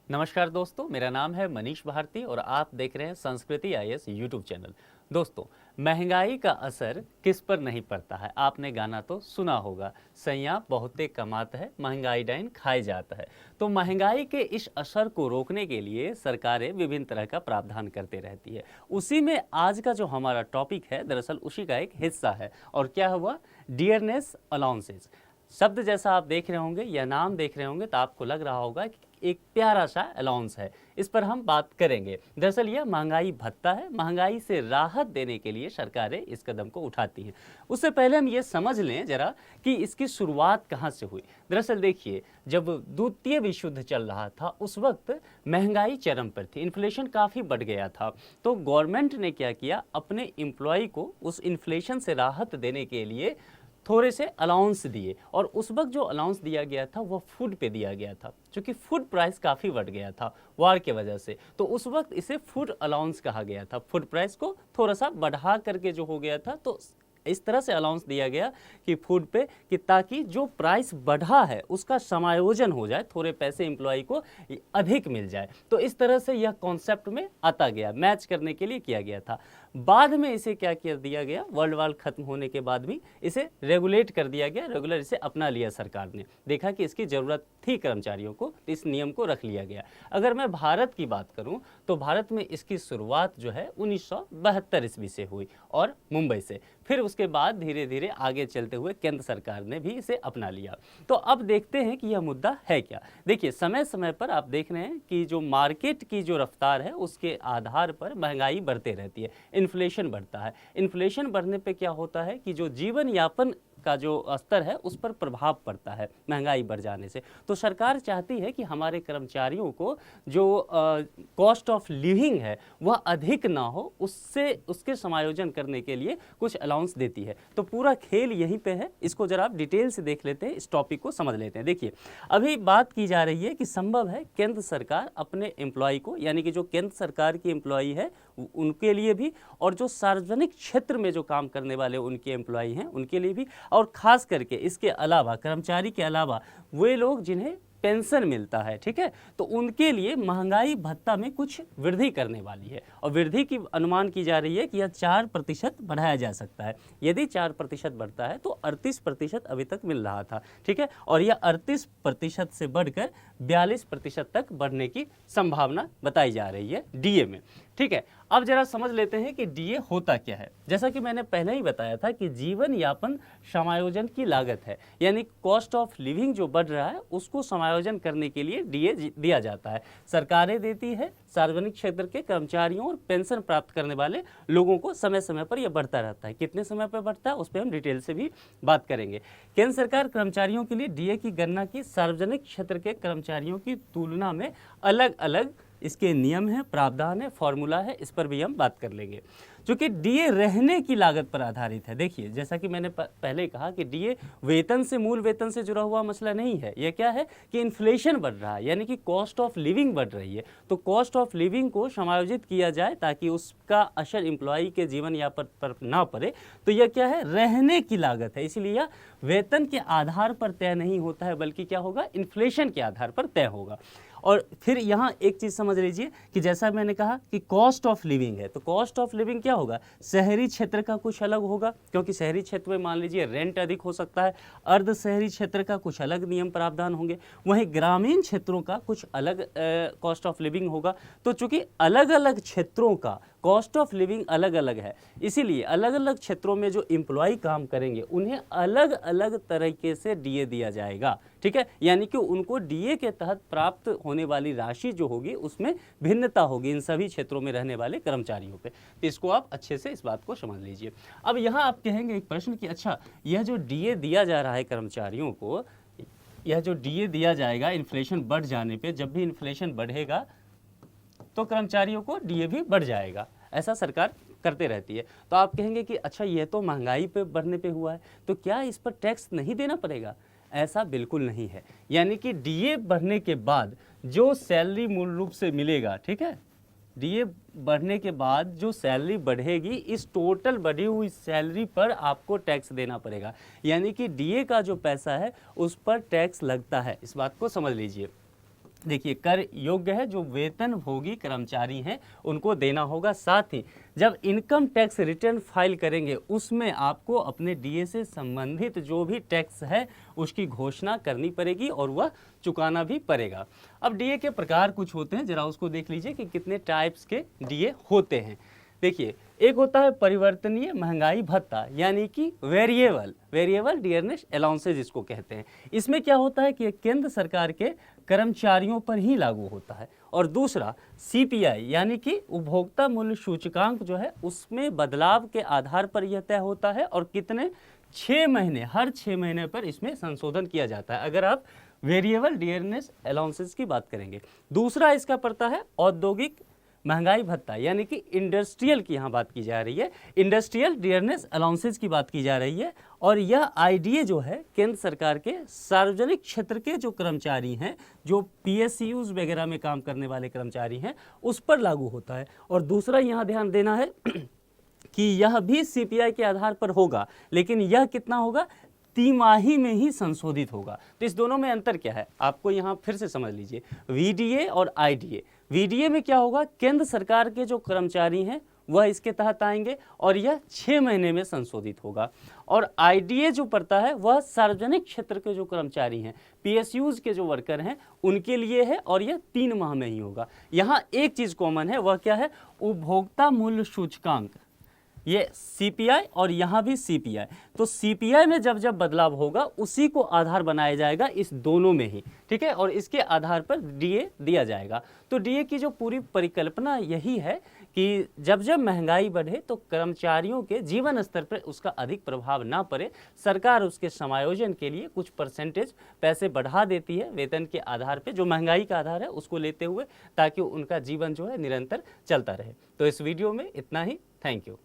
नमस्कार दोस्तों, मेरा नाम है मनीष भारती और आप देख रहे हैं संस्कृति आईएएस यूट्यूब चैनल। दोस्तों, महंगाई का असर किस पर नहीं पड़ता है। आपने गाना तो सुना होगा, सैया बहुते कमाता है महंगाई डाइन खाई जाता है। तो महंगाई के इस असर को रोकने के लिए सरकारें विभिन्न तरह का प्रावधान करते रहती है। उसी में आज का जो हमारा टॉपिक है दरअसल उसी का एक हिस्सा है। और क्या हुआ, डियरनेस अलाउंसेस शब्द जैसा आप देख रहे होंगे या नाम देख रहे होंगे तो आपको लग रहा होगा कि एक प्यारा सा अलाउंस है। इस पर हम बात करेंगे। दरअसल यह महंगाई भत्ता है। महंगाई से राहत देने के लिए सरकारें इस कदम को उठाती हैं। उससे पहले हम ये समझ लें जरा कि इसकी शुरुआत कहाँ से हुई। दरअसल देखिए, जब द्वितीय विश्व युद्ध चल रहा था उस वक्त महंगाई चरम पर थी, इन्फ्लेशन काफ़ी बढ़ गया था। तो गवर्नमेंट ने क्या किया, अपने एम्प्लॉय को उस इन्फ्लेशन से राहत देने के लिए थोड़े से अलाउंस दिए। और उस वक्त जो अलाउंस दिया गया था वो फूड पे दिया गया था, क्योंकि फूड प्राइस काफ़ी बढ़ गया था वार के वजह से। तो उस वक्त इसे फूड अलाउंस कहा गया था। फूड प्राइस को थोड़ा सा बढ़ा करके जो हो गया था, तो इस तरह से अलाउंस दिया गया कि फूड पे कि ताकि जो प्राइस बढ़ा है उसका समायोजन हो जाए, थोड़े पैसे एम्प्लॉय को अधिक मिल जाए। तो इस तरह से यह कॉन्सेप्ट में आता गया, मैच करने के लिए किया गया था। बाद में इसे क्या कर दिया गया, वर्ल्ड वार खत्म होने के बाद भी इसे रेगुलेट कर दिया गया, रेगुलर इसे अपना लिया सरकार ने। देखा कि इसकी ज़रूरत थी कर्मचारियों को, इस नियम को रख लिया गया। अगर मैं भारत की बात करूं तो भारत में इसकी शुरुआत जो है 1972 ईस्वी से हुई और मुंबई से। फिर उसके बाद धीरे धीरे आगे चलते हुए केंद्र सरकार ने भी इसे अपना लिया। तो अब देखते हैं कि यह मुद्दा है क्या। देखिए, समय समय पर आप देख रहे हैं कि जो मार्केट की जो रफ्तार है उसके आधार पर महंगाई बढ़ते रहती है, इन्फ्लेशन बढ़ता है। इन्फ्लेशन बढ़ने पे क्या होता है कि जो जीवन यापन का जो स्तर है उस पर प्रभाव पड़ता है महंगाई बढ़ जाने से। तो सरकार चाहती है कि हमारे कर्मचारियों को जो कॉस्ट ऑफ लिविंग है वह अधिक ना हो, उससे उसके समायोजन करने के लिए कुछ अलाउंस देती है। तो पूरा खेल यहीं पे है। इसको जरा आप डिटेल से देख लेते हैं, इस टॉपिक को समझ लेते हैं। देखिए, अभी बात की जा रही है कि संभव है केंद्र सरकार अपने एम्प्लॉय को, यानी कि जो केंद्र सरकार की एम्प्लॉय है उनके लिए भी, और जो सार्वजनिक क्षेत्र में जो काम करने वाले उनके एम्प्लॉय हैं उनके लिए भी, और ख़ास करके इसके अलावा कर्मचारी के अलावा वे लोग जिन्हें पेंशन मिलता है, ठीक है, तो उनके लिए महंगाई भत्ता में कुछ वृद्धि करने वाली है। और वृद्धि की अनुमान की जा रही है कि यह 4% बढ़ाया जा सकता है। यदि 4% बढ़ता है तो 38% अभी तक मिल रहा था, ठीक है, और यह 38% से बढ़कर 42% तक बढ़ने की संभावना बताई जा रही है डीए में, ठीक है। अब जरा समझ लेते हैं कि डीए होता क्या है। जैसा कि मैंने पहले ही बताया था कि जीवन यापन समायोजन की लागत है, यानी कॉस्ट ऑफ लिविंग जो बढ़ रहा है उसको समायोजन करने के लिए डीए दिया जाता है। सरकारें देती है, सार्वजनिक क्षेत्र के कर्मचारियों और पेंशन प्राप्त करने वाले लोगों को समय समय पर यह बढ़ता रहता है। कितने समय पर बढ़ता है उस पर हम डिटेल से भी बात करेंगे। केंद्र सरकार कर्मचारियों के लिए डीए की गणना की सार्वजनिक क्षेत्र के कर्मचारियों की तुलना में अलग अलग इसके नियम है, प्रावधान है, फॉर्मूला है, इस पर भी हम बात कर लेंगे। क्योंकि डीए रहने की लागत पर आधारित है। देखिए, जैसा कि मैंने पहले कहा कि डीए वेतन से, मूल वेतन से जुड़ा हुआ मसला नहीं है। यह क्या है कि इन्फ्लेशन बढ़ रहा है, यानी कि कॉस्ट ऑफ लिविंग बढ़ रही है। तो कॉस्ट ऑफ लिविंग को समायोजित किया जाए ताकि उसका असर एम्प्लॉय के जीवन यापन पर ना पड़े। तो यह क्या है, रहने की लागत है। इसलिए यह वेतन के आधार पर तय नहीं होता है, बल्कि क्या होगा, इन्फ्लेशन के आधार पर तय होगा। और फिर यहाँ एक चीज़ समझ लीजिए कि जैसा मैंने कहा कि कॉस्ट ऑफ लिविंग है, तो कॉस्ट ऑफ लिविंग क्या होगा, शहरी क्षेत्र का कुछ अलग होगा, क्योंकि शहरी क्षेत्र में मान लीजिए रेंट अधिक हो सकता है। अर्ध शहरी क्षेत्र का कुछ अलग नियम प्रावधान होंगे। वहीं ग्रामीण क्षेत्रों का कुछ अलग कॉस्ट ऑफ लिविंग होगा। तो चूंकि अलग अलग क्षेत्रों का कॉस्ट ऑफ लिविंग अलग अलग है, इसीलिए अलग अलग क्षेत्रों में जो एम्प्लॉय काम करेंगे उन्हें अलग अलग तरीके से डीए दिया जाएगा, ठीक है। यानी कि उनको डीए के तहत प्राप्त होने वाली राशि जो होगी उसमें भिन्नता होगी इन सभी क्षेत्रों में रहने वाले कर्मचारियों पे। तो इसको आप अच्छे से इस बात को समझ लीजिए। अब यहाँ आप कहेंगे एक प्रश्न कि अच्छा, यह जो डीए दिया जा रहा है कर्मचारियों को, यह जो डीए दिया जाएगा इन्फ्लेशन बढ़ जाने पे, जब भी इन्फ्लेशन बढ़ेगा तो कर्मचारियों को डीए भी बढ़ जाएगा, ऐसा सरकार करते रहती है। तो आप कहेंगे कि अच्छा, यह तो महंगाई पे बढ़ने पे हुआ है, तो क्या इस पर टैक्स नहीं देना पड़ेगा? ऐसा बिल्कुल नहीं है। यानी कि डीए बढ़ने के बाद जो सैलरी मूल रूप से मिलेगा, ठीक है, डीए बढ़ने के बाद जो सैलरी बढ़ेगी, इस टोटल बढ़ी हुई सैलरी पर आपको टैक्स देना पड़ेगा। यानी कि डीए का जो पैसा है उस पर टैक्स लगता है, इस बात को समझ लीजिए। देखिए कर योग्य है, जो वेतन भोगी कर्मचारी हैं उनको देना होगा। साथ ही जब इनकम टैक्स रिटर्न फाइल करेंगे उसमें आपको अपने डीए से संबंधित जो भी टैक्स है उसकी घोषणा करनी पड़ेगी और वह चुकाना भी पड़ेगा। अब डीए के प्रकार कुछ होते हैं, जरा उसको देख लीजिए कि कितने टाइप्स के डीए होते हैं। देखिए, एक होता है परिवर्तनीय महंगाई भत्ता, यानी कि वेरिएबल डियरनेस अलाउंसेज इसको कहते हैं। इसमें क्या होता है कि केंद्र सरकार के कर्मचारियों पर ही लागू होता है। और दूसरा सीपीआई, यानी कि उपभोक्ता मूल्य सूचकांक जो है उसमें बदलाव के आधार पर यह तय होता है और कितने 6 महीने, हर 6 महीने पर इसमें संशोधन किया जाता है, अगर आप वेरिएबल डियरनेस अलाउंसेज की बात करेंगे। दूसरा इसका पड़ता है औद्योगिक महंगाई भत्ता, यानी कि इंडस्ट्रियल की यहाँ बात की जा रही है, इंडस्ट्रियल डियरनेस अलाउंसेज की बात की जा रही है। और यह आईडीए जो है केंद्र सरकार के सार्वजनिक क्षेत्र के जो कर्मचारी हैं, जो पीएसयूज वगैरह में काम करने वाले कर्मचारी हैं, उस पर लागू होता है। और दूसरा यहाँ ध्यान देना है कि यह भी सीपीआई के आधार पर होगा, लेकिन यह कितना होगा, तिमाही में ही संशोधित होगा। तो इस दोनों में अंतर क्या है आपको यहाँ फिर से समझ लीजिए, वीडीए और आईडीए। वीडीए में क्या होगा, केंद्र सरकार के जो कर्मचारी हैं वह इसके तहत आएंगे और यह 6 महीने में संशोधित होगा। और आईडीए जो पड़ता है वह सार्वजनिक क्षेत्र के जो कर्मचारी हैं, पीएसयूज के जो वर्कर हैं, उनके लिए है और यह 3 माह में ही होगा। यहाँ एक चीज़ कॉमन है, वह क्या है, उपभोक्ता मूल्य सूचकांक, ये सीपीआई और यहाँ भी सीपीआई। तो सीपीआई में जब जब बदलाव होगा उसी को आधार बनाया जाएगा इस दोनों में ही, ठीक है, और इसके आधार पर डीए दिया जाएगा। तो डीए की जो पूरी परिकल्पना यही है कि जब जब महंगाई बढ़े तो कर्मचारियों के जीवन स्तर पर उसका अधिक प्रभाव ना पड़े, सरकार उसके समायोजन के लिए कुछ परसेंटेज पैसे बढ़ा देती है वेतन के आधार पे, जो महंगाई का आधार है उसको लेते हुए, ताकि उनका जीवन जो है निरंतर चलता रहे। तो इस वीडियो में इतना ही। Thank you.